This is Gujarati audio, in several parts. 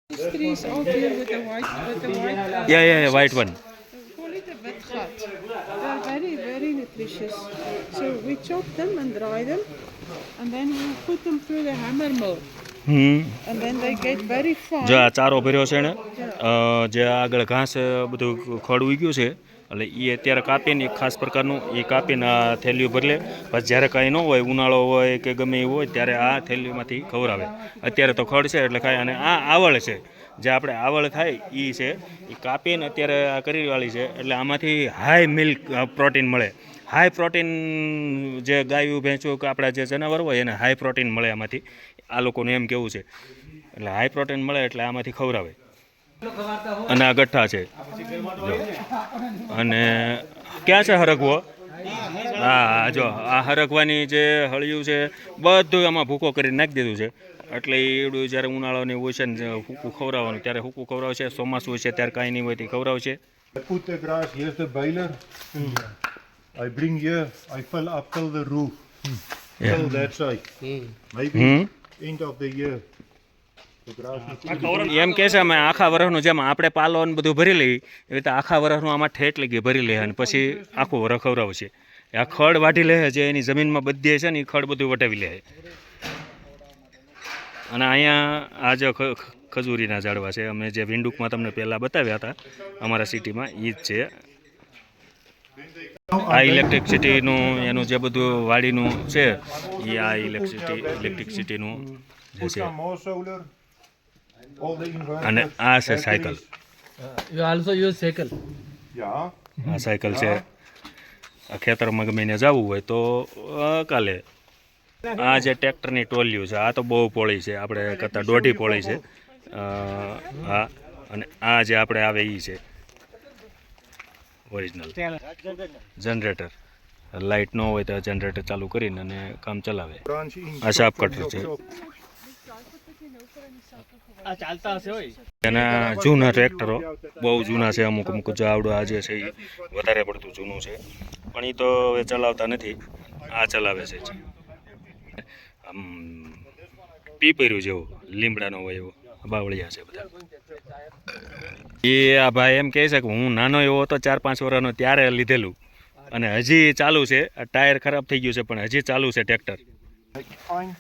These trees out here with the white. Yeah, white one. We call it a witgat. They are very, very nutritious. So we chop them and dry them, and then we put them through the hammer mill, and then they get very fine. જો આ ચારો ભર્યો છે ને જે આગળ ઘાસ બધું ખડ ઉગ્યું છે એટલે એ અત્યારે કાપીને એક ખાસ પ્રકારનું એ કાપીને આ થેલીઓ ભરી લે પછી જ્યારે કાંઈ ન હોય ઉનાળો હોય કે ગમે એવું હોય ત્યારે આ થેલીમાંથી ખવડાવે અત્યારે તો ખડ છે એટલે ખાય અને આ આવળ છે જે આપણે આવળ થાય એ છે એ કાપીને અત્યારે આ કરી વાળી છે એટલે આમાંથી હાઈ મિલ્ક પ્રોટીન મળે હાઈ પ્રોટીન જે ગાયું ભેંસું કે આપણા જે જનાવર હોય એને હાઈ પ્રોટીન મળે આમાંથી આ લોકોનું એમ કેવું છે એટલે હાઈ પ્રોટીન મળે એટલે આમાંથી ખવડાવે અને આ ગઠ્ઠા છે અને ક્યાં છે હરગવો હા જો આ હરગવાની જે હળિયું છે બધું આમાં ભૂકો કરીને નાખી દીધું છે એટલે એવડું જ્યારે ઉનાળાની હોય છે ને હૂકું ખવડાવવાનું ત્યારે હૂકું ખવડાવશે ચોમાસું હોય છે ત્યારે કાંઈ નહીં હોય તે ખવડાવશે. I put the grass, here's the baler. I bring here, I fill the roof. Fill that side. Maybe end of the year. The grass is એમ કે છે અમે આખા વર્ષનું જેમ આપણે પાલો ને બધું ભરી લઈએ એવી રીતે આખા વર્ષનું આમાં ઠેઠ લગી ભરી લે અને પછી આખું વરસ ખવડાવશે. આ ખડ વાઢી લે જે એની જમીનમાં બધી છે ને એ ખડ બધું વટાવી લે અને અહીંયા આ જે ખજૂરીના ઝાડવા છે અમે જે વિંડુકમાં તમને પહેલાં બતાવ્યા હતા અમારા સિટીમાં એ જ છે. આ ઇલેક્ટ્રિસિટીનું એનું જે બધું વાડીનું છે એ આ ઇલેક્ટ્રિસિટીનું જે put છે some more solar. All the inverters. અને આ છે cycle. You also use cycle. Yeah. આ સાયકલ છે આ ખેતરમાં ગમે એને જવું હોય તો કાલે આ જે ટ્રેક્ટરની ટોલિયું છે આ તો બહુ પોળી છે આપણે કરતાં દોઢી પોળી છે હા અને આ જે આપણે આવે એ છે ઓરિજિનલ જનરેટર લાઇટ ન હોય તો જનરેટર ચાલુ કરીને અને કામ ચલાવે. Branch in. આ શાર્પ કટર છે આ ચાલતા હશે હોય. એના જૂના ટ્રેક્ટરો બહુ જૂના છે અમુક અમુક જો આવડો આ જે છે એ વધારે પડતું જૂનું છે પણ એ તો હવે ચલાવતા નથી આ ચલાવે છે આમ પીપર્યું જેવું લીમડાનો હોય એવો બાવળિયા છે બધા. એ આ ભાઈ એમ કહે છે કે હું નાનો એવો હતો 4-5 વર્ષનો ત્યારે લીધેલું અને હજી ચાલુ છે. આ ટાયર ખરાબ થઈ ગયું છે પણ હજી ચાલુ છે tractor. Like fine.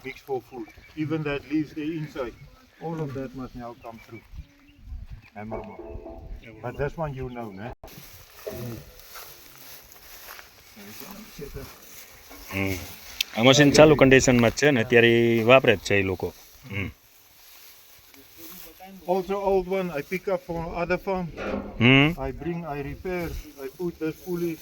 Mix for food. Even that leaves the inside. All of that must now come through. Hammer mill. But this one you know, ne? આ મશીન ચાલુ કન્ડિશનમાં જ છે ને અત્યારે ઈ વાપરે જ છે એ લોકો. Also old one I pick up from other farm. Hmm I repair, I put this pulley